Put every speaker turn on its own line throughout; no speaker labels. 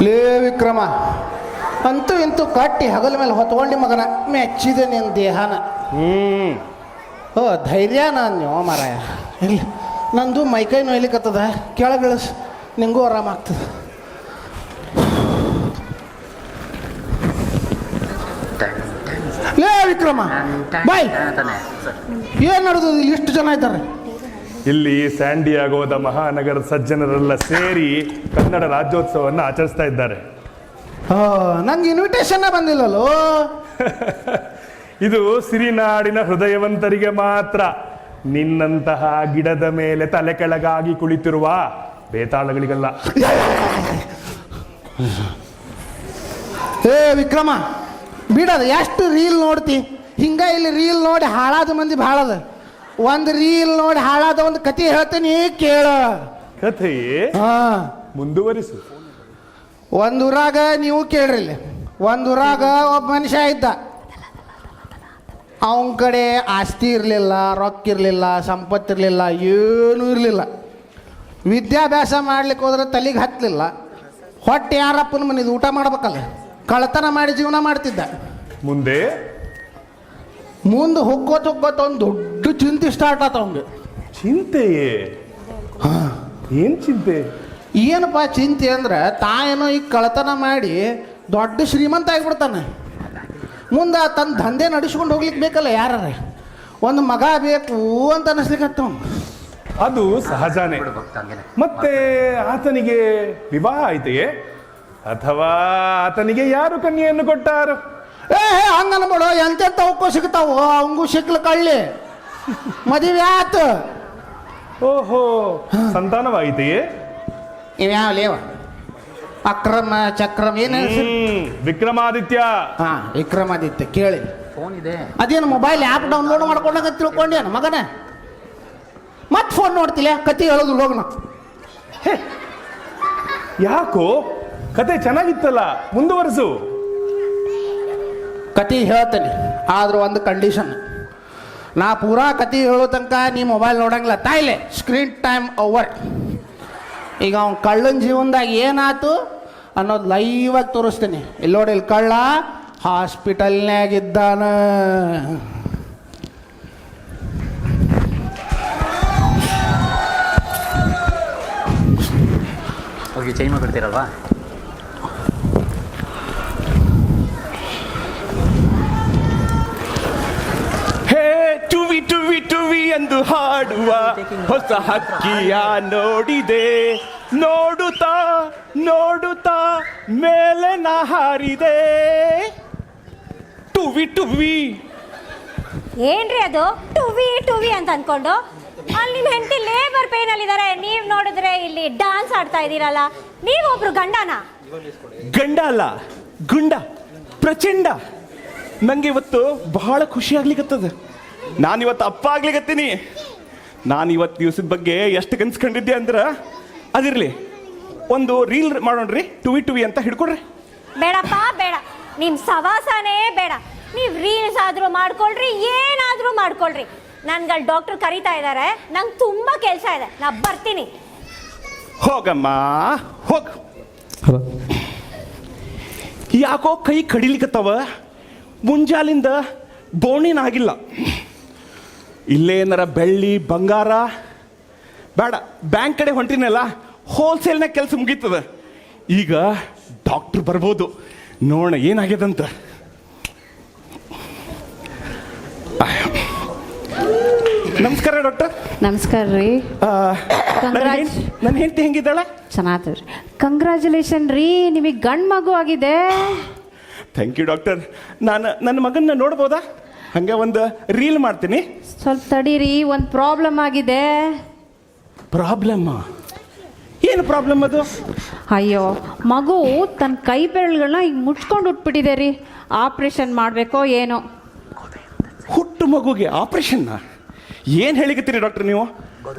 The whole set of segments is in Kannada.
ಲೇ ವಿಕ್ರಮ, ಅಂತೂ ಇಂತೂ ಕಟ್ಟಿ ಹಗಲ ಮೇಲೆ ಹೊತ್ಕೊಂಡು ಮಗನ ಮೆಚ್ಚಿದೆ ನಿನ್ನ ದೇಹನ. ಓ ಧೈರ್ಯನ ನೀವು ಮಾರಾಯ. ಇಲ್ಲ ನಂದು ಮೈಕೈ ನೋಯ್ಲಿಕ್ಕತ್ತದ, ಕೆಳಗಿಳಿಸ್, ನಿಂಗೂ ಆರಾಮಾಗ್ತದೆ. ಲೇ ವಿಕ್ರಮ ಬಾಯ್, ಏನು ನಡೆದು ಇಷ್ಟು ಜನ ಇದ್ದಾರೆ
ಇಲ್ಲಿ ಸ್ಯಾಂಡಿಯಾಗೋದ ಮಹಾನಗರದ ಸಜ್ಜನರೆಲ್ಲ ಸೇರಿ ಕನ್ನಡ ರಾಜ್ಯೋತ್ಸವವನ್ನು ಆಚರಿಸ್ತಾ ಇದ್ದಾರೆ.
ನಂಗೆ ಇನ್ವಿಟೇಷನ್ ಬಂದಿಲ್ಲಲ್ಲೋ.
ಇದು ಸಿರಿನಾಡಿನ ಹೃದಯವಂತರಿಗೆ ಮಾತ್ರ. ನಿನ್ನಂತಹ ಗಿಡದ ಮೇಲೆ ತಲೆ ಕೆಳಗಾಗಿ ಕುಳಿತಿರುವ ಬೇತಾಳಗಳಿಗಲ್ಲ.
ಏ ವಿಕ್ರಮ ಬಿಡದ, ಎಷ್ಟು ರೀಲ್ ನೋಡ್ತಿ ಹಿಂಗ. ಇಲ್ಲಿ ರೀಲ್ ನೋಡಿ ಹಾಳಾದ ಮಂದಿ ಭಾಳದ. ಒಂದು ರೀಲ್ ನೋಡಿ ಹಾಳಾದ ಒಂದು ಕತೆ ಹೇಳ್ತೀನಿ ಕೇಳ.
ಕಥೆಯೇ? ಮುಂದುವರಿಸು.
ಒಂದೂರಾಗ ನೀವು ಕೇಳ್ರಿ, ಇಲ್ಲಿ ಒಂದೂರಾಗ ಒಬ್ಬ ಮನುಷ್ಯ ಇದ್ದ. ಅವನ ಕಡೆ ಆಸ್ತಿ ಇರಲಿಲ್ಲ, ರೊಕ್ಕ ಇರಲಿಲ್ಲ, ಸಂಪತ್ತಿರಲಿಲ್ಲ, ಏನೂ ಇರಲಿಲ್ಲ. ವಿದ್ಯಾಭ್ಯಾಸ ಮಾಡ್ಲಿಕ್ಕೆ ಹೋದ್ರೆ ತಲೆಗೆ ಹತ್ತಲಿಲ್ಲ. ಹೊಟ್ಟೆ ಯಾರಪ್ಪನ ಮನೆದು ಊಟ ಮಾಡ್ಬೇಕಲ್ಲ, ಕಳ್ಳತನ ಮಾಡಿ ಜೀವನ ಮಾಡ್ತಿದ್ದ.
ಮುಂದೆ
ಹೋಗ್ಕೋತ ಒಂದು ದೊಡ್ಡ ಚಿಂತೆ ಸ್ಟಾರ್ಟ್ ಆತ ಅವ್ಗೆ.
ಚಿಂತೆಯೇ? ಏನ್ ಚಿಂತೆ?
ಏನಪ್ಪ ಚಿಂತೆ ಅಂದ್ರೆ, ತಾಯೇನೋ ಈಗ ಕಳ್ಳತನ ಮಾಡಿ ದೊಡ್ಡ ಶ್ರೀಮಂತ ಆಗಿಬಿಡ್ತಾನೆ. ಮುಂದೆ ತನ್ನ ದಂಧೆ ನಡೆಸ್ಕೊಂಡು ಹೋಗ್ಲಿಕ್ಕೆ ಬೇಕಲ್ಲ, ಯಾರ ಒಂದು ಮಗ ಬೇಕು ಅಂತ ಅನಿಸ್ಲಿಕ್ಕತ್ತವ.
ಅದು ಸಹಜನೇ. ಮತ್ತೆ ಆತನಿಗೆ ವಿವಾಹ ಆಯ್ತೆಯೇ, ಅಥವಾ ಆತನಿಗೆ ಯಾರು ಕನ್ಯೆಯನ್ನು ಕೊಟ್ಟಾರು?
ಹಂಗನ್ಬೇಡ, ಎಂತೆಂತ ಅವಕ್ಕೂ ಸಿಗ್ತಾವು, ಅವಂಗೂ ಸಿಕ್ಲು ಕಳ್ಳಿ ಮದುವೆ ಆತು.
ಓಹೋ, ಸಂತಾನವಾಯಿತೆಯೇ?
ಇವ್ಯಾವ ಲೇವ ಅಕ್ರಮ ಚಕ್ರಮ ಏನು?
ವಿಕ್ರಮಾದಿತ್ಯ.
ವಿಕ್ರಮಾದಿತ್ಯ ಕೇಳಿ. ಫೋನ್ ಇದೆ, ಅದೇನು ಮೊಬೈಲ್ ಆ್ಯಪ್ ಡೌನ್ಲೋಡ್ ಮಾಡ್ಕೊಂಡಾಗ ತಿಳ್ಕೊಂಡೇನು ಮಗನ? ಮತ್ತೆ ಫೋನ್ ನೋಡ್ತಿಲ್ಲ, ಕತೆ ಹೇಳೋದು ಹೋಗೋಣ.
ಯಾಕೋ, ಕತೆ ಚೆನ್ನಾಗಿತ್ತಲ್ಲ, ಮುಂದುವರಿಸು.
ಕತೆ ಹೇಳ್ತೇನೆ, ಆದ್ರೂ ಒಂದು ಕಂಡೀಷನ್. ನಾ ಪೂರಾ ಕತೆ ಹೇಳೋ ತನಕ ನೀ ಮೊಬೈಲ್ ನೋಡಂಗಿಲ್ಲ. ತಾಯಿಲೆ ಸ್ಕ್ರೀನ್ ಟೈಮ್ ಓವರ್. ಈಗ ಅವ್ನು ಕಳ್ಳನ ಜೀವನದಾಗ ಏನಾಯ್ತು ಅನ್ನೋದು ಲೈವಾಗಿ ತೋರಿಸ್ತೀನಿ. ಇಲ್ಲಿ ನೋಡಿ, ಇಲ್ಲಿ ಕಳ್ಳ ಹಾಸ್ಪಿಟಲ್ನಾಗಿದ್ದಾನ.
ಹೋಗಿ ಚೇಂಜ್ ಮಾಡ್ಬಿಡ್ತೀರಲ್ವಾ?
ಹೇ ಟುವಿ ಟುವಿ ಟುವಿ ಎಂದು ಹಾಡುವ ಹೊಸ ಹಕ್ಕಿಯ ನೋಡಿದೆ, ನೋಡುತ್ತಾ ನೋಡುತ್ತಾ ಮೇಲೆ ನಾ ಹಾರಿದೆ. ಟುವಿ ಟುವಿ
ಏನ್ರಿ ಅದು ಟುವಿ ಟುವಿ ಅಂತ ಅನ್ಕೊಂಡು? ಅಲ್ಲಿ ನಿಮ್ಮ ಹೆಂಡತಿ ಲೇಬರ್ ಪೇನ್ ಅಲ್ಲಿ ಇದಾರೆ, ನೀವ್ ನೋಡಿದ್ರೆ ಇಲ್ಲಿ ಡಾನ್ಸ್ ಆಡ್ತಾ ಇದೀರಲ್ಲ. ನೀವೊಬ್ರು ಗಂಡನ?
ಗಂಡ ಅಲ್ಲ, ಗುಂಡ, ಪ್ರಚಂಡ. ನಂಗೆ ಇವತ್ತು ಬಹಳ ಖುಷಿ ಆಗ್ಲಿಕ್ಕತ್ತದ. ನಾನಿವತ್ತು ಅಪ್ಪ ಆಗ್ಲಿಕತ್ತೀನಿ. ನಾನಿವತ್ತು ದಿವಸದ ಬಗ್ಗೆ ಎಷ್ಟು ಕನ್ಸ್ಕೊಂಡಿದ್ದೆ ಅಂದ್ರೆ, ಅದಿರ್ಲಿ, ಒಂದು ರೀಲ್ ಮಾಡೋಣ್ರಿ, ಟುವಿ ಟುವಿ ಅಂತ ಹಿಡ್ಕೊಡ್ರಿ.
ಬೇಡಪ್ಪ ಬೇಡ, ನಿಮ್ ಸವಾಸನೇ ಬೇಡ. ನೀವ್ ರೀಲ್ಸ್ ಆದ್ರೂ ಮಾಡ್ಕೊಳ್ರಿ, ಏನಾದ್ರೂ ಮಾಡ್ಕೊಳ್ರಿ. ನನ್ಗಲ್ಲಿ ಡಾಕ್ಟರ್ ಕರೀತಾ ಇದ್ದಾರೆ, ನಂಗೆ ತುಂಬಾ ಕೆಲಸ ಇದೆ, ನಾ ಬರ್ತೀನಿ.
ಹೋಗಮ್ಮ ಹೋಗ. ಯಾಕೋ ಕೈ ಕಡಿಲಿಕ್ಕತ್ತವ, ಮುಂಜಾಲಿಂದ ಬೋಣಿನಾಗಿಲ್ಲ. ಇಲ್ಲೇ ಏನಾರ ಬೆಳ್ಳಿ ಬಂಗಾರ ಬೇಡ, ಬ್ಯಾಂಕ್ ಕಡೆ ಹೊಂಟಿನಲ್ಲ, ಹೋಲ್ಸೇಲ್ನಾಗ ಕೆಲಸ ಮುಗೀತದ. ಈಗ ಡಾಕ್ಟ್ರ್ ಬರ್ಬೋದು, ನೋಡೋಣ ಏನಾಗ್ಯದಂತ. ನಮಸ್ಕಾರ ಡಾಕ್ಟರ್.
ನಮಸ್ಕಾರ ರೀ.
ನನ್ನ ಹೆಂಡತಿ ಹೆಂಗಿದ್ದಾಳೆ?
ಚೆನ್ನಾಗ್ತದ್ರಿ. ಕಂಗ್ರ್ಯಾಚುಲೇಷನ್ ರೀ, ನಿಮಗೆ ಗಂಡು ಮಗು ಆಗಿದೆ.
Thank you doctor. ನನ್ನ ಮಗನ್ನ ನೋಡ್ಬೋದಾ? ಹಂಗೆ ಒಂದು ರೀಲ್ ಮಾಡ್ತೀನಿ.
ಸ್ವಲ್ಪ ತಡೀರಿ, ಒಂದು ಪ್ರಾಬ್ಲಮ್ ಆಗಿದೆ.
ಪ್ರಾಬ್ಲಮ್? ಏನು ಪ್ರಾಬ್ಲಮ್ ಅದು?
ಅಯ್ಯೋ, ಮಗು ತನ್ನ ಕೈ ಬೆರಳುಗಳನ್ನ ಈಗ ಮುಚ್ಕೊಂಡು ಉಟ್ಬಿಟ್ಟಿದೆ ರೀ. ಆಪ್ರೇಷನ್ ಮಾಡಬೇಕೋ ಏನೋ.
ಹುಟ್ಟು ಮಗುಗೆ ಆಪ್ರೇಷನ್ನ? ಏನು ಹೇಳಿಕತ್ತೀರಿ ಡಾಕ್ಟರ್ ನೀವು?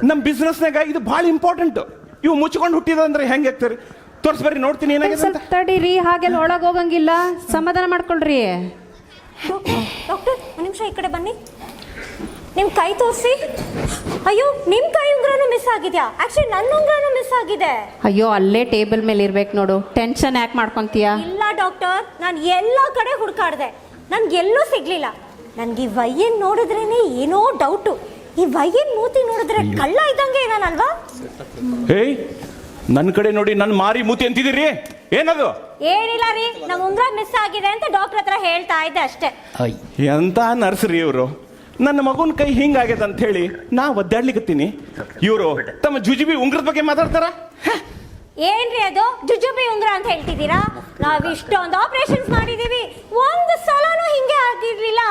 ನಮ್ಮ ಬಿಸ್ನೆಸ್ನಾಗ ಇದು ಭಾಳ ಇಂಪಾರ್ಟೆಂಟ್. ಇವು ಮುಚ್ಕೊಂಡು ಹುಟ್ಟಿದ ಅಂದ್ರೆ ಹೆಂಗೆ ಆಗ್ತಾರೆ? ತೋರಿಸ್ಬರ್ರಿ, ನೋಡ್ತೀನಿ ಏನಾಗಿದೆ.
ಸ್ವಲ್ಪ ತಡೀರಿ, ಹಾಗೆಲ್ಲ ಒಳಗೆ ಹೋಗಂಗಿಲ್ಲ, ಸಮಾಧಾನ ಮಾಡ್ಕೊಳ್ರಿ.
ಡಾಕ್ಟರ್ ಒಂದು ನಿಮಿಷ ಈ ಕಡೆ ಬನ್ನಿ. ನಿಮ್ಮ ಕೈ ತೋರಿಸಿ. ಅಯ್ಯೋ, ನಿಮ್ಮ ಕೈ ಉಂಗ್ರನೂ ಮಿಸ್ ಆಗಿದ್ಯಾ? ಆಕ್ಚುಲಿ ನನ್ನ ಉಂಗ್ರನೂ ಮಿಸ್ ಆಗಿದೆ.
ಅಯ್ಯೋ, ಅಲ್ಲೇ ಟೇಬಲ್ ಮೇಲೆ ಇರ್ಬೇಕು ನೋಡು. ಟೆನ್ಷನ್ ಯಾಕೆ ಮಾಡ್ಕೊಂತೀಯ?
ಇಲ್ಲ ಡಾಕ್ಟರ್, ನಾನು ಎಲ್ಲ ಕಡೆ ಹುಡುಕಾಡಿದೆ, ನನ್ಗೆಲ್ಲೂ ಸಿಗ್ಲಿಲ್ಲ. ನನ್ಗೆ ಈ ವಯ್ಯನ್ ನೋಡಿದ್ರೇನೆ ಏನೋ ಡೌಟು. ಈ ವಯ್ಯನ್ ಮೂತಿ ನೋಡಿದ್ರೆ ಕಳ್ಳ ಇದ್ದಂಗೆ ಇದಾನಲ್ವಾ?
ಹೇಯ್, ನನ್ನ ಕಡೆ ನೋಡಿ ನನ್ನ ಮಾರಿ ಮೂತಿ ಅಂತಿದ್ದೀರಿ, ಏನದು?
ಏನಿಲ್ಲ ರೀ, ನಮ್ಮ ಉಂಗ್ರ ಮಿಸ್ ಆಗಿದೆ ಅಂತ ಡಾಕ್ಟರ್ ಹತ್ರ ಹೇಳ್ತಾ ಇದ್ದೆ ಅಷ್ಟೇ.
ಎಂತ ನರ್ಸರಿ ಇವರು. ನನ್ನ ಮಗುನ ಕೈ ಹಿಂಗಾಗ್ಯದ ಅಂತ ಹೇಳಿ ನಾ ಒದ್ದಾಡ್ಲಿಕತ್ತೀನಿ, ಇವರು ತಮ್ಮ ಜುಜುಬಿ ಉಂಗ್ರದ ಬಗ್ಗೆ ಮಾತಾಡ್ತಾರ.
ಏನ್ರಿ ಅದು ಜುಜುಬಿ ಉಂಗ್ರ ಅಂತ ಹೇಳ್ತಿದ್ದೀರಾ? ನಾವ್ ಇಷ್ಟೊಂದು ಆಪರೇಷನ್ಸ್ ಮಾಡಿದೀವಿ, ಒಂದು ಸಲನೂ ಹಿಂಗೆ ಆಗಿರ್ಲಿಲ್ಲ.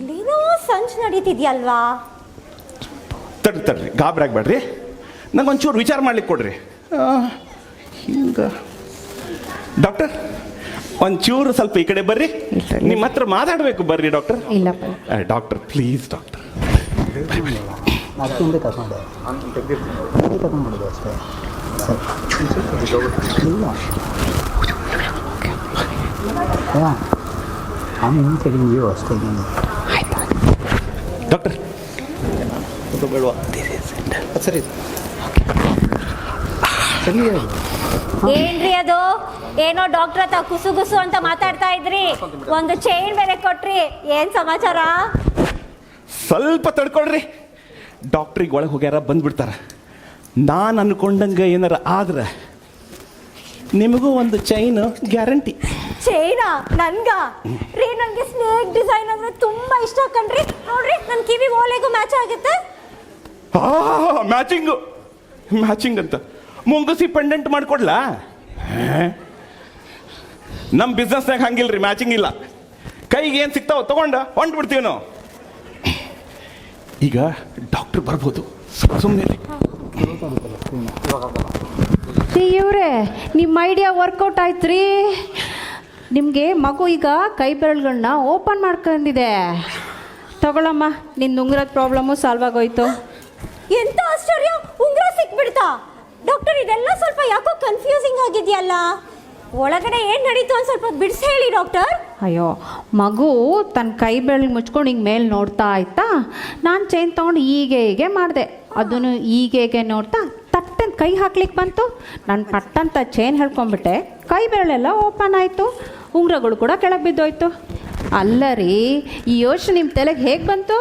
ಇಲ್ಲೇನೋ ಸಂಚು ನಡೀತಿದ್ಯಲ್ವಾ?
ತಡ್ರಿ, ಗಾಬರಿ ಆಗ್ಬೇಡ್ರಿ, ನಂಗೊಂಚೂರು ವಿಚಾರ ಮಾಡ್ಲಿಕ್ಕೆ ಕೊಡ್ರಿ. ಹಿಂಗ ಡಾಕ್ಟರ್, ಒಂಚೂರು ಸ್ವಲ್ಪ ಈ ಕಡೆ ಬರ್ರಿ, ನಿಮ್ಮ ಹತ್ರ ಮಾತಾಡಬೇಕು, ಬರ್ರಿ ಡಾಕ್ಟರ್.
ಇಲ್ಲಪ್ಪ.
Doctor please, doctor.
ಹಿಂದೆ ತಗೊಂಡೆ ತಗೊಂಡ್ಬಿಡೋದು ಅಷ್ಟೇ. ಅವನು ಹಿಂದೆ ನೀವು ಅಷ್ಟೇ.
ಡಾಕ್ಟರ್
ಸರಿ ಸರಿ.
ಏನ್ರಿ ಅದು? ಏನೋ ಡಾಕ್ಟರ್ ಹತ್ರ ಕುಸು ಗುಸು ಅಂತ ಮಾತಾಡ್ತಾ ಇದ್ರಿ, ಒಂದು ಚೈನ್ ಬೇರೆ ಕೊಟ್ರಿ. ಏನ್ ಸಮಾಚಾರ?
ಸ್ವಲ್ಪ ತಡ್ಕೊಳ್ರಿ, ಡಾಕ್ಟ್ರಿಗೆ ಒಳಗೆ ಹೋಗ್ಯಾರ, ಬಂದ್ಬಿಡ್ತಾರ. ನಾನು ಅನ್ಕೊಂಡಂಗೆ ಏನಾರ ಆದ್ರೆ ನಿಮಗೂ ಒಂದು ಚೈನ್ ಗ್ಯಾರಂಟಿ.
ಚೈನಾ ನನ್ಗ? ರೀ, ನನ್ಗೆ ಸ್ನೇಕ್ ಡಿಸೈನ್ ಅಂದ್ರೆ ತುಂಬಾ ಇಷ್ಟ ಕಣ್ರಿ. ನೋಡ್ರಿ, ನನ್ ಕಿವಿ ಓಲೆಗೂ ಮ್ಯಾಚ್ ಆಗುತ್ತೆ.
ಮ್ಯಾಚಿಂಗ್ ಅಂತ ಮುಂಗುಸಿ ಪೆಂಡೆಂಟ್ ಮಾಡ್ಕೊಡ್ಲಾ? ನಮ್ಮ ಬಿಸ್ನೆಸ್ನಾಗ ಹಂಗಿಲ್ರಿ, ಮ್ಯಾಚಿಂಗ್ ಇಲ್ಲ. ಕೈಗೆ ಏನು ಸಿಗ್ತಾವ ತಗೊಂಡ ಹೊಂಟ್ಬಿಡ್ತೀವಿ ನಾವು. ಈಗ ಡಾಕ್ಟರ್ ಬರ್ಬೋದು, ಸುಮ್ಮನೆ.
ಇವ್ರೆ, ನಿಮ್ಮ ಐಡಿಯಾ ವರ್ಕೌಟ್ ಆಯ್ತ್ರಿ. ನಿಮಗೆ ಮಗು ಈಗ ಕೈ ಬೆರಳುಗಳನ್ನ ಓಪನ್ ಮಾಡ್ಕೊಂಡಿದೆ. ತಗೊಳಮ್ಮ, ನಿನ್ನ ಉಂಗ್ರದ ಪ್ರಾಬ್ಲಮ್ಮು ಸಾಲ್ವ್ ಆಗೋಯ್ತು.
ಎಂತ ಆಶ್ಚರ್ಯ, ಉಂಗ್ರ ಸಿಕ್ಬಿಡ್ತಾ? ಡಾಕ್ಟರ್, ಇದೆಲ್ಲ ಸ್ವಲ್ಪ ಯಾಕೋ ಕನ್ಫ್ಯೂಸಿಂಗ್ ಆಗಿದೆಯಲ್ಲ. ಒಳಗಡೆ ಏನ್ ನಡೀತು ಅಂತ ಸ್ವಲ್ಪ ಬಿಡಿಸಿ ಹೇಳಿ ಡಾಕ್ಟರ್.
ಅಯ್ಯೋ, ಮಗು ತನ್ನ ಕೈ ಬೆರಳು ಮುಚ್ಕೊಂಡು ಹಿಂಗೆ ಮೇಲೆ ನೋಡ್ತಾ ಆಯ್ತಾ, ನಾನು ಚೈನ್ ತೊಗೊಂಡು ಹೀಗೆ ಮಾಡಿದೆ. ಅದನ್ನು ಹೀಗೆ ನೋಡ್ತಾ ತಟ್ಟಂತ ಕೈ ಹಾಕ್ಲಿಕ್ಕೆ ಬಂತು. ನಾನು ಪಟ್ಟಂತ ಚೈನ್ ಹೇಳ್ಕೊಂಡ್ಬಿಟ್ಟೆ, ಕೈ ಬೆರಳೆಲ್ಲ ಓಪನ್ ಆಯಿತು, ಉಂಗ್ರಗಳು ಕೂಡ ಕೆಳಗೆ ಬಿದ್ದೋಯ್ತು. ಅಲ್ಲ ರೀ, ಈ ಯೋಚನೆ ನಿಮ್ಮ ತಲೆಗೆ ಹೇಗೆ ಬಂತು?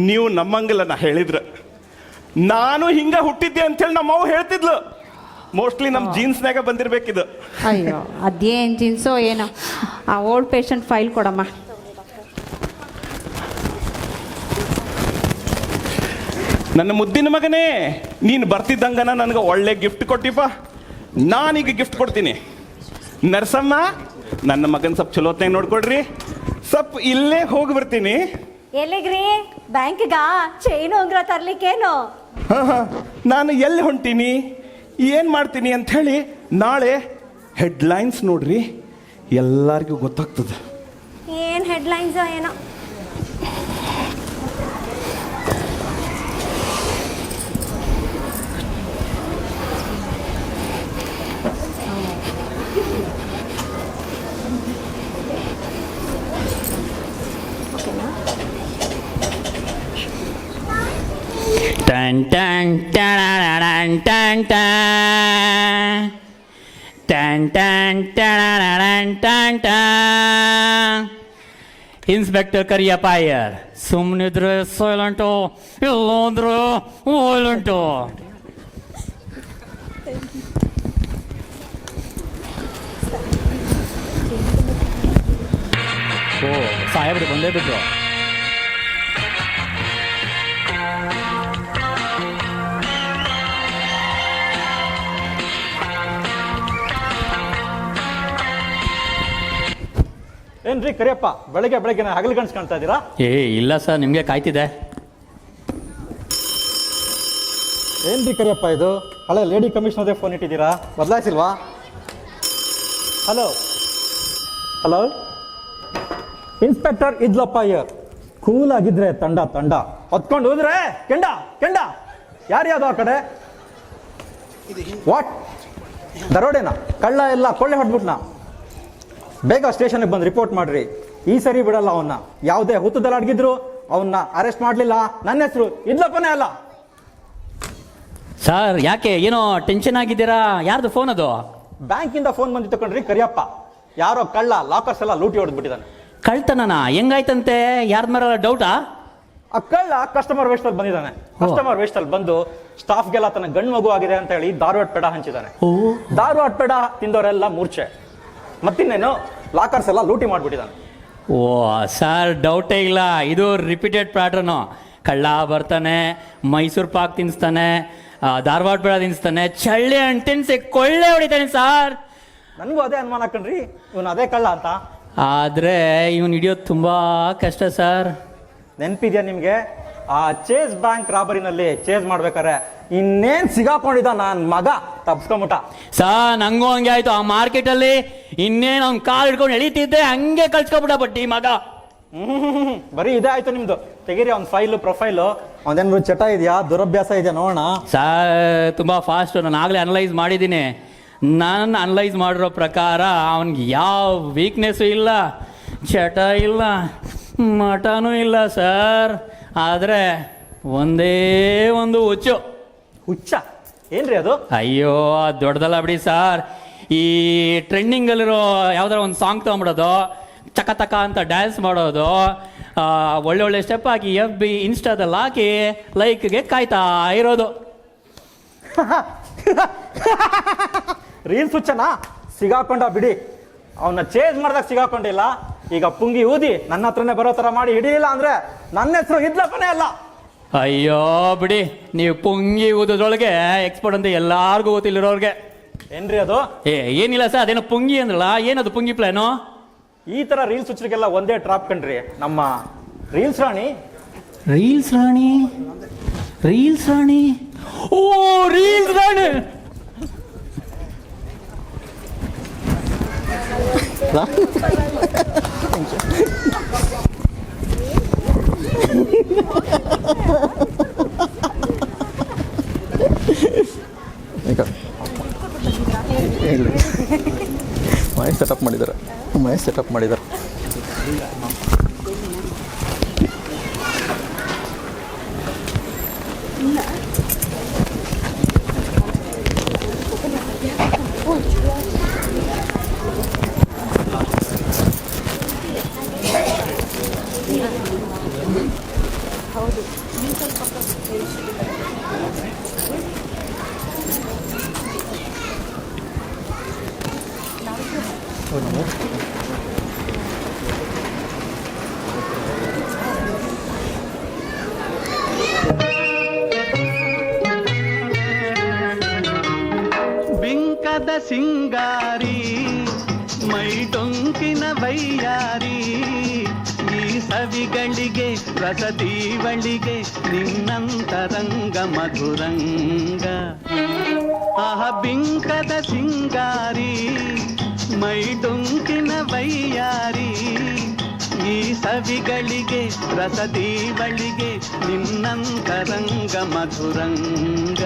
ನೀವು ನಮ್ಮಂಗಿಲ್ಲ, ನಾ ಹೇಳಿದ್ರ ನಾನು ಹಿಂಗ ಹುಟ್ಟಿದ್ದೆ ಅಂತೇಳಿ ನಮ್ಮವ್ವ ಹೇಳ್ತಿದ್ಲು. ಮೋಸ್ಟ್ಲಿ ನಮ್ಮ ಜೀನ್ಸ್ನಾಗ ಬಂದಿರ್ಬೇಕಿದು.
ಅಯ್ಯೋ, ಅದೇನು ಜೀನ್ಸೋ ಏನೋ. ಆ ಓಲ್ಡ್ ಪೇಷಂಟ್ ಫೈಲ್ ಕೊಡಮ್ಮ.
ನನ್ನ ಮುದ್ದಿನ ಮಗನೇ, ನೀನು ಬರ್ತಿದ್ದಂಗನ ನನಗೆ ಒಳ್ಳೆ ಗಿಫ್ಟ್ ಕೊಟ್ಟಿಪ್ಪ. ನಾನೀಗ ಗಿಫ್ಟ್ ಕೊಡ್ತೀನಿ. ನರ್ಸಮ್ಮ, ನನ್ನ ಮಗನ ಸ್ವಲ್ಪ ಚಲೋತ್ನಾಗ ನೋಡ್ಕೊಡ್ರಿ. ಸ್ವಲ್ಪ ಇಲ್ಲೇ ಹೋಗಿ ಬರ್ತೀನಿ.
ಎಲ್ಲಿಗ್ರಿ? ಬ್ಯಾಂಕ್ಗ ಚೈನ್ ಉಂಗ್ರ ತರ್ಲಿಕ್ಕೇನು?
ನಾನು ಎಲ್ಲಿ ಹೊಂಟೀನಿ, ಏನು ಮಾಡ್ತೀನಿ ಅಂತ ಹೇಳಿ ನಾಳೆ ಹೆಡ್ಲೈನ್ಸ್ ನೋಡ್ರಿ, ಎಲ್ಲರಿಗೂ ಗೊತ್ತಾಗ್ತದೆ.
ಏನ್ ಹೆಡ್ಲೈನ್ಸ್ ಏನೋ.
Tan tan tan tan tan tan tan tan tan tan. Inspector Kariyappa Iyer, ಸುಮ್ಮನಿದ್ರೆ ಸೈಲೆಂಟು, ಇಲ್ಲಂದ್ರೆ ವೈಲೆಂಟು. ಓ, ಸಾಹೇಬ್ರು ಬಂದೇ ಬಿಟ್ರು.
ಏನ್ರಿ ಕರಿಯಪ್ಪ, ಬೆಳಗ್ಗೆ ಹಗಲು ಗಂಟು ಕಾಣ್ತಾ ಇದ್ದೀರಾ?
ಏ ಇಲ್ಲ ಸರ್, ನಿಮಗೆ ಕಾಯ್ತಿದೆ.
ಏನ್ರಿ ಕರಿಯಪ್ಪ ಇದು, ಹಳೆ ಲೇಡಿ ಕಮಿಷನರ್ದೇ ಫೋನ್ ಇಟ್ಟಿದ್ದೀರಾ, ಬದಲಾಯಿಸಿಲ್ವಾ? ಹಲೋ ಹಲೋ, ಇನ್ಸ್ಪೆಕ್ಟರ್ ಇದ್ಲಪ್ಪ ಅಯ್ಯರ್. ಕೂಲ್ ಆಗಿದ್ರೆ ತಂಡ ಹೊತ್ಕೊಂಡು ಹೋದ್ರೆ ಕೆಂಡ ಯಾರ್ಯಾವುದು ಆ ಕಡೆ? ವಾಟ್, ದರೋಡೆನಾ? ಕಳ್ಳ ಎಲ್ಲ ಕೊಳ್ಳೆ ಹೊಡ್ಬಿಟ್ನಾ? ಬೇಗ ಸ್ಟೇಷನ್ಗೆ ಬಂದು ರಿಪೋರ್ಟ್ ಮಾಡ್ರಿ. ಈ ಸರಿ ಬಿಡಲ್ಲ ಅವನ್ನ. ಯಾವುದೇ ಹುತ್ತದಲ್ಲಿ ಅಡಗಿದ್ರು ಅವನ್ನ ಅರೆಸ್ಟ್ ಮಾಡಲಿಲ್ಲ. ನನ್ನ ಹೆಸರು ಇದ್ಲಪ್ಪನೇ ಅಲ್ಲ.
ಸರ್ ಯಾಕೆ ಏನೋ ಟೆನ್ಷನ್ ಆಗಿದ್ದೀರಾ? ಯಾರ್ದು ಫೋನ್ ಅದು?
ಬ್ಯಾಂಕಿಂದ ಫೋನ್ ಬಂದಿತ್ತು ಕಣ್ರಿ ಕರಿಯಪ್ಪ. ಯಾರೋ ಕಳ್ಳ ಲಾಕರ್ಸ್ ಎಲ್ಲ ಲೂಟಿ ಹೊಡೆದ್ಬಿಟ್ಟಿದ್ದಾನೆ.
ಕಳ್ತನನಾ? ಹೆಂಗಾಯ್ತಂತೆ? ಯಾರ್ದ ಮೇಲೆ ಡೌಟಾ?
ಆ ಕಳ್ಳ ಕಸ್ಟಮರ್ ವೇಸ್ಟ್ ಅಲ್ಲಿ ಬಂದಿದ್ದಾನೆ. ಕಸ್ಟಮರ್ ವೇಸ್ಟ್ ಅಲ್ಲಿ ಬಂದು ಸ್ಟಾಫ್ಗೆಲ್ಲ ತನ್ನ ಗಂಡು ಮಗು ಆಗಿದೆ ಅಂತ ಹೇಳಿ ದಾರು ಅಟ್ಪೇಡ ಹಂಚಿದ್ದಾನೆ. ದಾರು ಅಟ್ಪೇಡ ತಿಂದವರೆಲ್ಲ ಮೂರ್ಛೆ. ಮತ್ತಿನ್ನೇನು ಲಾಕರ್ಸ್ ಎಲ್ಲ ಲೂಟಿ ಮಾಡ್ಬಿಟ್ಟಿದ್ದಾನೆ.
ಓ ಸರ್ ಡೌಟೇ ಇಲ್ಲ, ಇದು ರಿಪೀಟೆಡ್ ಪ್ಯಾಟ್ರನು. ಕಳ್ಳ ಬರ್ತಾನೆ, ಮೈಸೂರು ಪಾಕ್ ತಿನ್ನಿಸ್ತಾನೆ, ಧಾರವಾಡ ಬೇಡ ತಿನ್ನಿಸ್ತಾನೆ, ಚಳ್ಳಿ ಹಣ್ಣು ತಿನ್ನಿಸಿ ಕೊಳ್ಳೆ ಹೊಡಿತಾನೆ ಸರ್.
ನನಗೂ ಅದೇ ಅನುಮಾನ ಕಣ್ರಿ, ಇವನು ಅದೇ ಕಳ್ಳ ಅಂತ.
ಆದರೆ ಇವನು ಹಿಡಿಯೋದು ತುಂಬ ಕಷ್ಟ ಸರ್.
ನೆನಪಿದ್ಯಾ ನಿಮಗೆ ಆ ಚೇಸ್ ಬ್ಯಾಂಕ್ ರಾಬರಿನಲ್ಲಿ ಚೇಸ್ ಮಾಡ್ಬೇಕಾರೆ ಇನ್ನೇನ್ ಸಿಗಾಕೊಂಡಿದ್ದ ನನ್ನ ಮಗ ತಪ್ಸ್ಕೊಂಬಿಟ್ಟ.
ಸರ್ ನಂಗೂ ಹಂಗೆ ಆಯ್ತು. ಆ ಮಾರ್ಕೆಟಲ್ಲಿ ಇನ್ನೇನು ಅವ್ನು ಕಾಲು ಹಿಡ್ಕೊಂಡು ಎಳಿತಿದ್ದೆ, ಹಂಗೆ ಕಳ್ಸ್ಕೊಬಿಟ್ಟ ಬಟ್ಟಿ ಮಗ.
ಬರೀ ಇದೇ ಆಯ್ತು ನಿಮ್ದು. ತೆಗೀರಿ ಅವ್ನ ಫೈಲು ಪ್ರೊಫೈಲು. ಅವನೇನು ಚಟ ಇದೆಯಾ, ದುರಭ್ಯಾಸ ಇದೆಯಾ ನೋಡೋಣ.
ಸರ್ ತುಂಬ ಫಾಸ್ಟು. ನಾನು ಆಗಲೇ ಅನಲೈಸ್ ಮಾಡಿದ್ದೀನಿ. ನಾನು ಅನಲೈಸ್ ಮಾಡಿರೋ ಪ್ರಕಾರ ಅವನಿಗೆ ಯಾವ ವೀಕ್ನೆಸ್ಸು ಇಲ್ಲ, ಚಟ ಇಲ್ಲ, ಮಟನೂ ಇಲ್ಲ ಸರ್. ಆದರೆ ಒಂದೇ ಒಂದು ಹುಚ್ಚು.
ಹುಚ್ಚ ಏನ್ರಿ ಅದು?
ಅಯ್ಯೋ ಅದು ದೊಡ್ಡದಲ್ಲ ಬಿಡಿ ಸರ್. ಈ ಟ್ರೆಂಡಿಂಗಲ್ಲಿರೋ ಯಾವ್ದಾರ ಒಂದು ಸಾಂಗ್ ತೊಗೊಂಬಿಡೋದು, ಚಕ ತಕ ಅಂತ ಡ್ಯಾನ್ಸ್ ಮಾಡೋದು, ಒಳ್ಳೊಳ್ಳೆ ಸ್ಟೆಪ್ ಹಾಕಿ FB ಇನ್ಸ್ಟಾದಲ್ಲಿ ಹಾಕಿ ಲೈಕ್ಗೆ ಕಾಯ್ತಾ ಇರೋದು.
ರೀಲ್ಸ್ ಹುಚ್ಚನಾ? ಸಿಗಾಕೊಂಡ ಬಿಡಿ. ಅವನ್ನ ಚೇಂಜ್ ಮಾಡ್ದಾಗ ಸಿಗಾಕೊಂಡಿಲ್ಲ. ಈಗ ಪುಂಗಿ ಊದಿ ನನ್ನ ಹತ್ರನೇ ಬರೋ ಥರ ಮಾಡಿ ಹಿಡಿಲಿಲ್ಲ ಅಂದ್ರೆ ನನ್ನ ಹೆಸರು ಇದ್ಲಪ್ಪನೇ ಅಲ್ಲ.
ಅಯ್ಯೋ ಬಿಡಿ, ನೀವು ಪುಂಗಿ ಊದೋದ್ರೊಳಗೆ ಎಕ್ಸ್ಪರ್ಟ್ ಅಂತ ಎಲ್ಲಾರ್ಗೂ ಗೊತ್ತಿಲ್ಲಿರೋರ್ಗೆ.
ಏನ್ರಿ ಅದು?
ಏನಿಲ್ಲ ಸರ್, ಅದೇನೋ ಪುಂಗಿ ಅಂದ್ರಲ್ಲ, ಏನದು ಪುಂಗಿ ಪ್ಲಾನು?
ಈ ತರ ರೀಲ್ಸ್ ಹುಚ್ಚರಿಗೆಲ್ಲ ಒಂದೇ ಟ್ರಾಪ್ ಕಣ್ರಿ, ನಮ್ಮ ರೀಲ್ಸ್ ರಾಣಿ.
ರೀಲ್ಸ್ ರಾಣಿ, ರೀಲ್ಸ್ ರಾಣಿ, ಓ ರೀಲ್ಸ್ ರಾಣಿ.
ಮಹೇಶ್ ಸೆಟಪ್ ಮಾಡಿದ್ದಾರೆ.
ಬಿಂಕದ ಸಿಂಗಾರಿ ಮೈ ಡೊಂಕಿನ ವೈಯಾರಿ, ಈ ಸವಿಗಳಿಗೆ ರಸದೀವಳಿಗೆ ನಿನ್ನಂತರಂಗ ಮಧುರಂಗ. ಆಹ ಬಿಂಕದ ಸಿಂಗಾರಿ ಮೈ ಡೊಂಕಿನ ವೈಯಾರಿ, ಈ ಸವಿಗಳಿಗೆ ರಸದೀವಳಿಗೆ ನಿನ್ನಂತರಂಗ ಮಧುರಂಗ.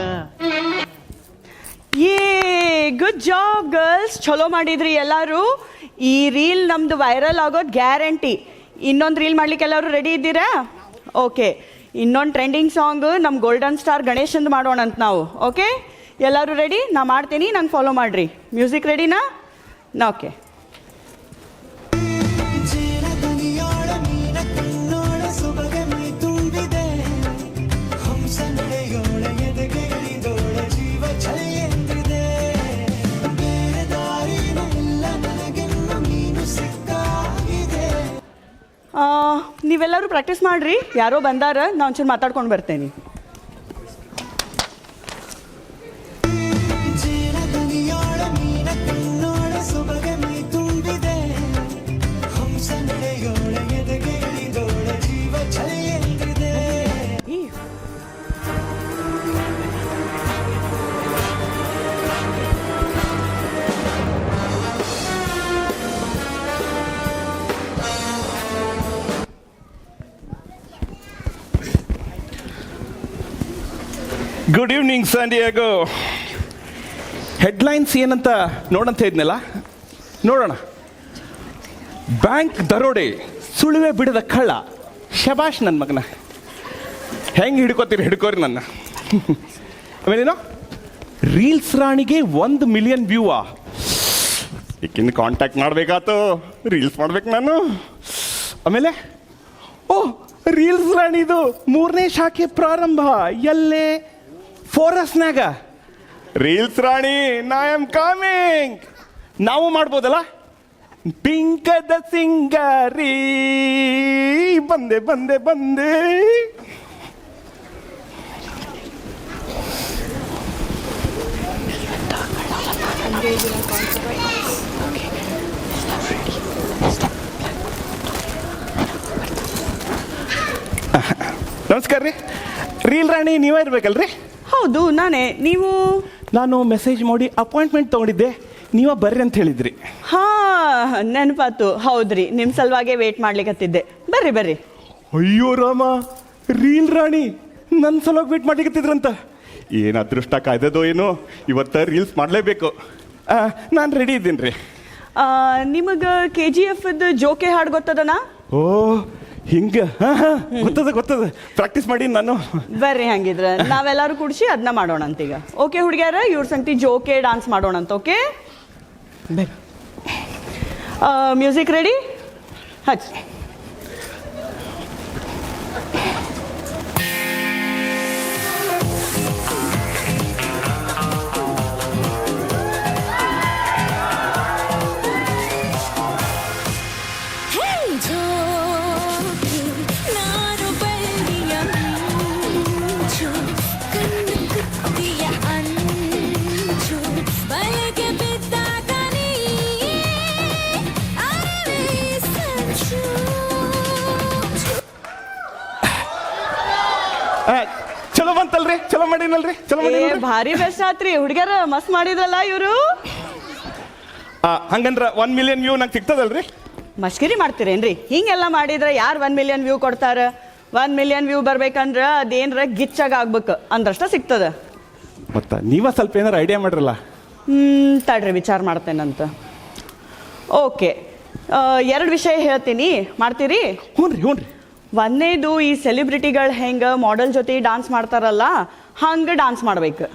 ಗುಡ್ ಜಾಬ್ ಗರ್ಲ್ಸ್, ಚಲೋ ಮಾಡಿದ್ರಿ ಎಲ್ಲರೂ. ಈ ರೀಲ್ ನಮ್ದು ವೈರಲ್ ಆಗೋದು ಗ್ಯಾರಂಟಿ. ಇನ್ನೊಂದು ರೀಲ್ ಮಾಡ್ಲಿಕ್ಕೆ ಎಲ್ಲರೂ ರೆಡಿ ಇದ್ದೀರಾ? ಓಕೆ, ಇನ್ನೊಂದು ಟ್ರೆಂಡಿಂಗ್ ಸಾಂಗ್ ನಮ್ಮ ಗೋಲ್ಡನ್ ಸ್ಟಾರ್ ಗಣೇಶಂದು ಮಾಡೋಣ ಅಂತ ನಾವು. ಓಕೆ, ಎಲ್ಲರೂ ರೆಡಿ? ನಾ ಮಾಡ್ತೀನಿ, ನಂಗೆ ಫಾಲೋ ಮಾಡಿರಿ. ಮ್ಯೂಸಿಕ್ ರೆಡಿನಾ? ಓಕೆ. ನೀವೆಲ್ಲರೂ ಪ್ರಾಕ್ಟೀಸ್ ಮಾಡಿರಿ. ಯಾರೋ ಬಂದಾರ, ನಾ ಒಂಚೂರು ಮಾತಾಡ್ಕೊಂಡು ಬರ್ತೇನೆ.
Good evening ಸ್ಯಾನ್ಡಿಯಾಗೋ. ಹೆಡ್ಲೈನ್ಸ್ ಏನಂತ ನೋಡಂತ ಇದ್ನಲ್ಲ, ನೋಡೋಣ. ಬ್ಯಾಂಕ್ ದರೋಡೆ, ಸುಳಿವೆ ಬಿಡದ ಕಳ್ಳ ಶಬಾಷ್ ನನ್ನ ಮಗನ. ಹೆಂಗೆ ಹಿಡ್ಕೋತೀರಿ ಹಿಡ್ಕೋರಿ ನನ್ನ. ಆಮೇಲೇನೋ ರೀಲ್ಸ್ ರಾಣಿಗೆ 1 ಮಿಲಿಯನ್ ವ್ಯೂವಾ? ಈಗಿನ ಕಾಂಟ್ಯಾಕ್ಟ್ ಮಾಡಬೇಕಾತು, ರೀಲ್ಸ್ ಮಾಡ್ಬೇಕು ನಾನು. ಆಮೇಲೆ ಓ ರೀಲ್ಸ್ ರಾಣಿದು 3ನೇ ಶಾಖೆ ಪ್ರಾರಂಭ ಎಲ್ಲೇ? ಫಾರೆಸ್ಟ್ನಾಗ. ರೀಲ್ಸ್ ರಾಣಿ ನಾ ಆಮ್ ಕಮಿಂಗ್. ನಾವು ಮಾಡ್ಬೋದಲ್ಲ? ಪಿಂಕದ ಸಿಂಗಾರಿ ಬಂದೆ ಬಂದೆ ಬಂದೆ. ನಮಸ್ಕಾರ ರೀ. ರೀಲ್ ರಾಣಿ ನೀವೇ ಇರ್ಬೇಕಲ್ರಿ?
ಹೌದು ನಾನೇ. ನೀವು?
ನಾನು ಮೆಸೇಜ್ ಮಾಡಿ ಅಪಾಯಿಂಟ್ಮೆಂಟ್ ತೊಗೊಂಡಿದ್ದೆ, ನೀವೇ ಬರ್ರಿ ಅಂತ ಹೇಳಿದ್ರಿ.
ಹಾ ನೆನಪಾತು. ಹೌದ್ರಿ, ನಿಮ್ಮ ಸಲುವಾಗೆ ವೇಟ್ ಮಾಡ್ಲಿಕತ್ತಿದ್ದೆ. ಬರ್ರಿ ಬರ್ರಿ.
ಅಯ್ಯೋ ರಾಮ, ರೀಲ್ ರಾಣಿ ನನ್ನ ಸಲುವಾಗಿ ವೇಟ್ ಮಾಡ್ಲಿಕತ್ತಿದ್ರಂತ. ಏನು ಅದೃಷ್ಟ ಕಾಯ್ದದೋ ಏನೋ, ಇವತ್ತು ರೀಲ್ಸ್ ಮಾಡಲೇಬೇಕು. ನಾನು ರೆಡಿ ಇದ್ದೀನಿ ರೀ.
ನಿಮಗೆ KGF ಜೋಕೆ ಹಾಡು ಗೊತ್ತದನಾ?
ಓ ಹಿಂಗೆ, ಗೊತ್ತದ. ಪ್ರಾಕ್ಟೀಸ್ ಮಾಡಿ ನಾನು.
ಬರ್ರಿ ಹಂಗಿದ್ರೆ ನಾವೆಲ್ಲರೂ ಕೂಡಿಸಿ ಅದನ್ನ ಮಾಡೋಣ ಅಂತೀಗ. ಓಕೆ ಹುಡುಗ್ಯಾರ, ಇವ್ರ ಸಂಗತಿ ಜೋಕೆ ಡಾನ್ಸ್ ಮಾಡೋಣ ಅಂತ. Okay music ready? ಹಚ್.
ಚಲೋ ಬಂತಲ್ರಿ? ಚಲೋ ಮಾಡಿನಲ್ರಿ? ಚಲೋ ಮಾಡಿ.
ಭಾರಿ ಬೆಸ್ಟ್ ಆತ್ರಿ ಹುಡುಗ್ಯಾರ, ಮಸ್ತ್ ಮಾಡಿದ್ರಲ್ಲ ಇವರು.
ಹಂಗಂದ್ರ 1 ಮಿಲಿಯನ್ ವ್ಯೂ ನಂಗೆ ಸಿಗ್ತದಲ್ರಿ?
ಮಷ್ಕಿರಿ ಮಾಡ್ತೀರೇನ್ರಿ? ಹಿಂಗೆಲ್ಲ ಮಾಡಿದ್ರೆ ಯಾರು 1 ಮಿಲಿಯನ್ ವ್ಯೂ ಕೊಡ್ತಾರ? 1 ಮಿಲಿಯನ್ ವ್ಯೂ ಬರ್ಬೇಕಂದ್ರ ಅದೇನ್ರ ಗಿಚ್ಚಾಗ ಆಗ್ಬೇಕು ಅಂದ್ರಷ್ಟ ಸಿಗ್ತದ.
ಮತ್ತ ನೀವ ಸ್ವಲ್ಪ ಏನಾರ ಐಡಿಯಾ ಮಾಡ್ರಲ್ಲ.
ತಡ್ರಿ ವಿಚಾರ ಮಾಡ್ತೇನಂತ. ಓಕೆ, 2 ವಿಷಯ ಹೇಳ್ತೀನಿ, ಮಾಡ್ತೀರಿ?
ಹ್ಞೂ ರೀ.
ಒಂದೇದು, ಈ ಸೆಲೆಬ್ರಿಟಿಗಳು ಹೆಂಗೆ ಮಾಡೆಲ್ ಜೊತೆ ಡಾನ್ಸ್ ಮಾಡ್ತಾರಲ್ಲ ಹಂಗೆ ಡಾನ್ಸ್ ಮಾಡ್ಬೇಕು.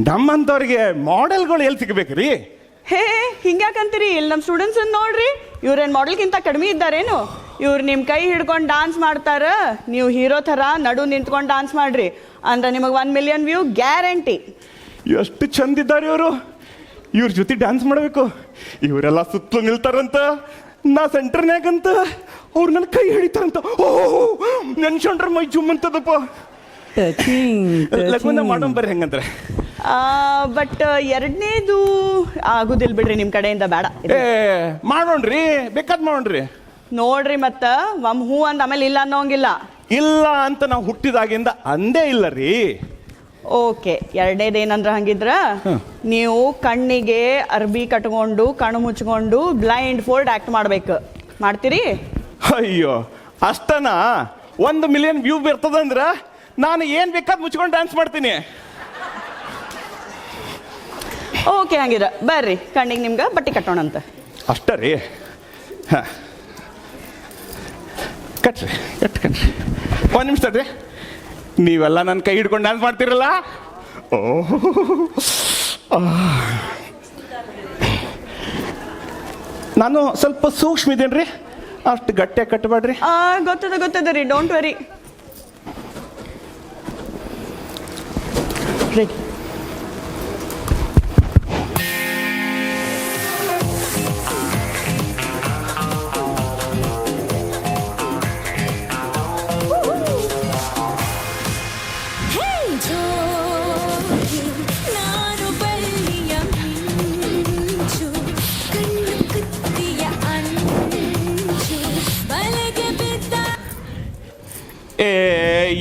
ನಮ್ಮಂಥವ್ರಿಗೆ ಮಾಡೆಲ್ಗಳು ಎಲ್ಲಿ ಸಿಗ್ಬೇಕ್ರಿ?
ಹೇ ಹಿಂಗ್ಯಾಕಂತೀರಿ? ಇಲ್ಲಿ ನಮ್ಮ ಸ್ಟೂಡೆಂಟ್ಸ್ ನೋಡ್ರಿ, ಇವ್ರೇನು ಮಾಡೆಲ್ಗಿಂತ ಕಡಿಮೆ ಇದ್ದಾರೇನು? ಇವ್ರು ನಿಮ್ಮ ಕೈ ಹಿಡ್ಕೊಂಡು ಡಾನ್ಸ್ ಮಾಡ್ತಾರ, ನೀವು ಹೀರೋ ಥರ ನಡು ನಿಂತ್ಕೊಂಡು ಡಾನ್ಸ್ ಮಾಡ್ರಿ ಅಂದ್ರೆ ನಿಮಗೆ 1 ಮಿಲಿಯನ್ ವ್ಯೂ ಗ್ಯಾರಂಟಿ.
ಎಷ್ಟು ಚಂದ ಇದ್ದಾರೆ ಇವರು. ಇವ್ರ ಜೊತೆ ಡ್ಯಾನ್ಸ್ ಮಾಡಬೇಕು. ಇವರೆಲ್ಲ ಸುತ್ತಲೂ ನಿಲ್ತಾರಂತ, ನಾ ಸೆಂಟರ್ನ್ಯಾಗಂತ. ಅವ್ರು ನನ್ನ ಕೈ ಹಿಡಿತಾರಂತ. ಓಹೋ ನೆನ್ಸ್ಕೊಂಡ್ರೆ ಮೈ ಜುಮ್ ಅಂತದಪ್ಪ. ಲಗ್ನ ಮಾಡೋಣ ಬರ್ರಿ ಹೆಂಗಂದ್ರೆ.
ಬಟ್ 2ನೇದು ಆಗುದಿಲ್ಲ ಬಿಡ್ರಿ, ನಿಮ್ಮ ಕಡೆಯಿಂದ ಬೇಡ.
ಮಾಡೋಣ್ರಿ, ಬೇಕಾದ್ ಮಾಡೋಣ್ರಿ.
ನೋಡ್ರಿ ಮತ್ತ ಹೂ ಅಂದ ಆಮೇಲೆ ಇಲ್ಲ ಅನ್ನೋಂಗಿಲ್ಲ.
ಇಲ್ಲ ಅಂತ ನಾವು ಹುಟ್ಟಿದಾಗಿಂದ ಅಂದೇ ಇಲ್ಲ ರೀ.
ಓಕೆ, 2ನೇದೇನಂದ್ರ ಹಂಗಿದ್ರ ನೀವು ಕಣ್ಣಿಗೆ ಅರ್ಬಿ ಕಟ್ಕೊಂಡು ಕಣ್ಣು ಮುಚ್ಕೊಂಡು ಬ್ಲೈಂಡ್ ಫೋಲ್ಡ್ ಆಕ್ಟ್ ಮಾಡ್ಬೇಕು. ಮಾಡ್ತೀರಿ?
ಅಯ್ಯೋ ಅಷ್ಟನಾ? 1 ಮಿಲಿಯನ್ ವ್ಯೂ ಬರ್ತದಂದ್ರ ನಾನು ಏನ್ ಬೇಕಾದ್ ಮುಚ್ಕೊಂಡು ಡ್ಯಾನ್ಸ್ ಮಾಡ್ತೀನಿ.
ಓಕೆ ಹಂಗಿದ್ರ ಬರ್ರಿ, ಕಣ್ಣಿಗೆ ನಿಮ್ಗೆ ಬಟ್ಟೆ ಕಟ್ಟೋಣಂತ.
ಅಷ್ಟ ರೀ? ಹಾಂ ಕಟ್ರಿ. 1 ನಿಮಿಷ ತಡ್ರಿ. ನೀವೆಲ್ಲ ನನ್ನ ಕೈ ಹಿಡ್ಕೊಂಡು ಡ್ಯಾನ್ಸ್ ಮಾಡ್ತಿರಲ್ಲ. ಓಹ್ ನಾನು ಸ್ವಲ್ಪ ಸೂಕ್ಷ್ಮ ಇದ್ದೇನೆ ರೀ, ಅಷ್ಟು ಗಟ್ಟಿಯಾಗಿ ಕಟ್ಟಬೇಡ್ರಿ.
ಗೊತ್ತದ ರೀ, ಡೋಂಟ್ ವೆರಿ. ರೆಡಿ?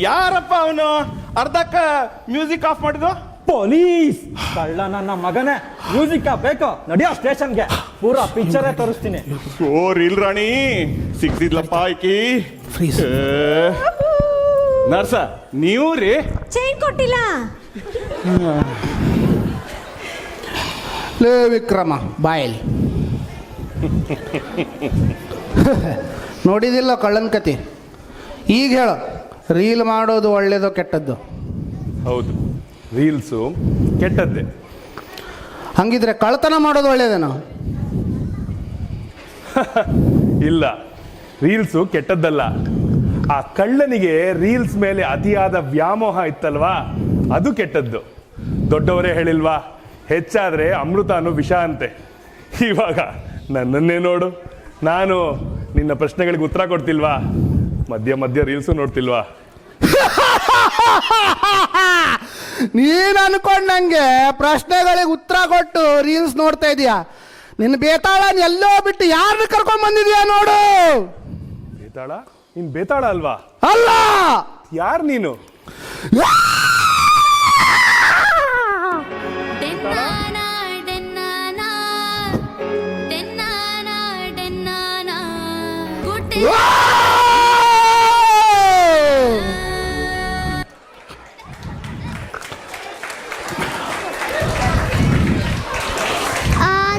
ಯಾರಪ್ಪ ಅವನು ಅರ್ಧಕ್ಕ ಮ್ಯೂಸಿಕ್ ಆಫ್ ಮಾಡಿದ್ದು?
ಪೊಲೀಸ್ ಕಳ್ಳ ನನ್ನ ಮಗನೇ. ಮ್ಯೂಸಿಕ್ ಬೇಕೋ? ನಡಿಯೋ ಸ್ಟೇಷನ್ಗೆ, ಪೂರಾ ಪಿಕ್ಚರೇ ತೋರಿಸ್ತೀನಿ.
ಓ ರೀಲ್ ರಾಣಿ ಸಿಕ್ತಿದ್ಲಪ್ಪ ಆಕಿ. ನರ್ಸ ನೀವು ರೀ?
ಚೈನ್ ಕೊಟ್ಟಿಲ್ಲ.
ಲೇ ವಿಕ್ರಮ ಬಾಯಲಿ. ನೋಡಿದಿಲ್ಲ ಕಳ್ಳನ ಕತಿ. ಈಗ ಹೇಳು, ರೀಲ್ ಮಾಡೋದು ಒಳ್ಳೇದೋ ಕೆಟ್ಟದ್ದು?
ಹೌದು, ರೀಲ್ಸು ಕೆಟ್ಟದ್ದೇ.
ಹಂಗಿದ್ರೆ ಕಳ್ಳತನ ಮಾಡೋದು ಒಳ್ಳೇದೇನೋ?
ಇಲ್ಲ, ರೀಲ್ಸು ಕೆಟ್ಟದ್ದಲ್ಲ. ಆ ಕಳ್ಳನಿಗೆ ರೀಲ್ಸ್ ಮೇಲೆ ಅತಿಯಾದ ವ್ಯಾಮೋಹ ಇತ್ತಲ್ವಾ, ಅದು ಕೆಟ್ಟದ್ದು. ದೊಡ್ಡವರೇ ಹೇಳಿಲ್ವಾ, ಹೆಚ್ಚಾದ್ರೆ ಅಮೃತ ಅನ್ನೋ ವಿಷ ಅಂತೆ. ಇವಾಗ ನನ್ನನ್ನೇ ನೋಡು, ನಾನು ನಿನ್ನ ಪ್ರಶ್ನೆಗಳಿಗೆ ಉತ್ತರ ಕೊಡ್ತಿಲ್ವಾ, ಮಧ್ಯ ಮಧ್ಯ ರೀಲ್ಸು ನೋಡ್ತಿಲ್ವಾ?
ನೀನು ಅನ್ಕೊಂಡಂಗೆ ಪ್ರಶ್ನೆಗಳಿಗೆ ಉತ್ತರ ಕೊಟ್ಟು ರೀಲ್ಸ್ ನೋಡ್ತಾ ಇದೀಯಾ? ನಿನ್ನ ಬೇತಾಳನ ಎಲ್ಲೋ ಬಿಟ್ಟು ಯಾರನ್ನ ಕರ್ಕೊಂಡ್ ಬಂದಿದ್ಯಾ ನೋಡು.
ಬೇತಾಳ? ನೀನ್ ಬೇತಾಳ ಅಲ್ವಾ?
ಅಲ್ಲ.
ಯಾರು ನೀನು?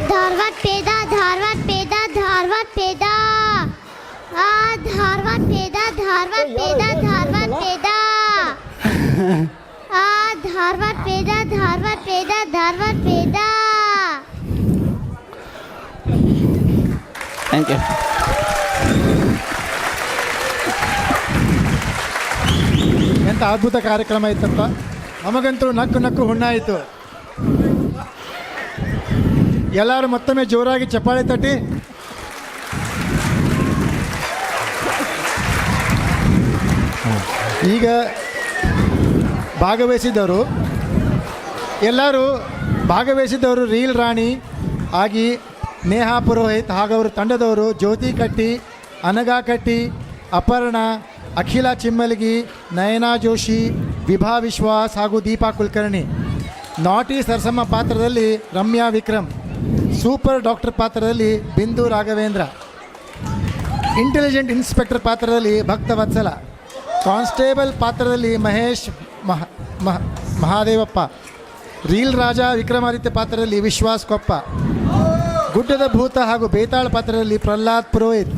धारवाड पेदा धारवाड पेदा धारवाड पेदा धारवाड पेदा धारवाड पेदा धारवाड पेदा धारवाड पेदा धारवाड पेदा धारवाड पेदा.
Thank you.
ಎಂಥ ಅದ್ಭುತ ಕಾರ್ಯಕ್ರಮ ಇತ್ತಪ್ಪ. ನಮಗಂತೂ ನಕ್ಕು ನಕ್ಕು ಹುಣ್ಣಾಯಿತು. ಎಲ್ಲರೂ ಮತ್ತೊಮ್ಮೆ ಜೋರಾಗಿ ಚಪ್ಪಾಳೆ ತಟ್ಟಿ. ಈಗ ಭಾಗವಹಿಸಿದವರು ರೀಲ್ ರಾಣಿ ಆಗಿ ನೇಹಾ ಪುರೋಹಿತ್ ಹಾಗೂ ಅವರ ತಂಡದವರು ಜ್ಯೋತಿ ಕಟ್ಟಿ, ಅನಘಾ ಕಟ್ಟಿ, ಅಪರ್ಣ, ಅಖಿಲ ಚಿಮ್ಮಲ್ಗಿ, ನಯನಾ ಜೋಶಿ, ವಿಭಾ ವಿಶ್ವಾಸ್ ಹಾಗೂ ದೀಪಾ ಕುಲಕರ್ಣಿ. ನಾಟಿ ಸರಸಮ್ಮ ಪಾತ್ರದಲ್ಲಿ ರಮ್ಯಾ ವಿಕ್ರಮ್, ಸೂಪರ್ ಡಾಕ್ಟರ್ ಪಾತ್ರದಲ್ಲಿ ಬಿಂದು ರಾಘವೇಂದ್ರ, ಇಂಟೆಲಿಜೆಂಟ್ ಇನ್ಸ್ಪೆಕ್ಟರ್ ಪಾತ್ರದಲ್ಲಿ ಭಕ್ತವತ್ಸಲ, ಕಾನ್ಸ್ಟೇಬಲ್ ಪಾತ್ರದಲ್ಲಿ ಮಹೇಶ್ ಮಹಾದೇವಪ್ಪ, ರೀಲ್ ರಾಜ ವಿಕ್ರಮಾದಿತ್ಯ ಪಾತ್ರದಲ್ಲಿ ವಿಶ್ವಾಸ್ ಕೊಪ್ಪ, ಗುಡ್ಡದ ಭೂತ ಹಾಗೂ ಬೇತಾಳ ಪಾತ್ರದಲ್ಲಿ ಪ್ರಹ್ಲಾದ್ ಪುರೋಹಿತ್,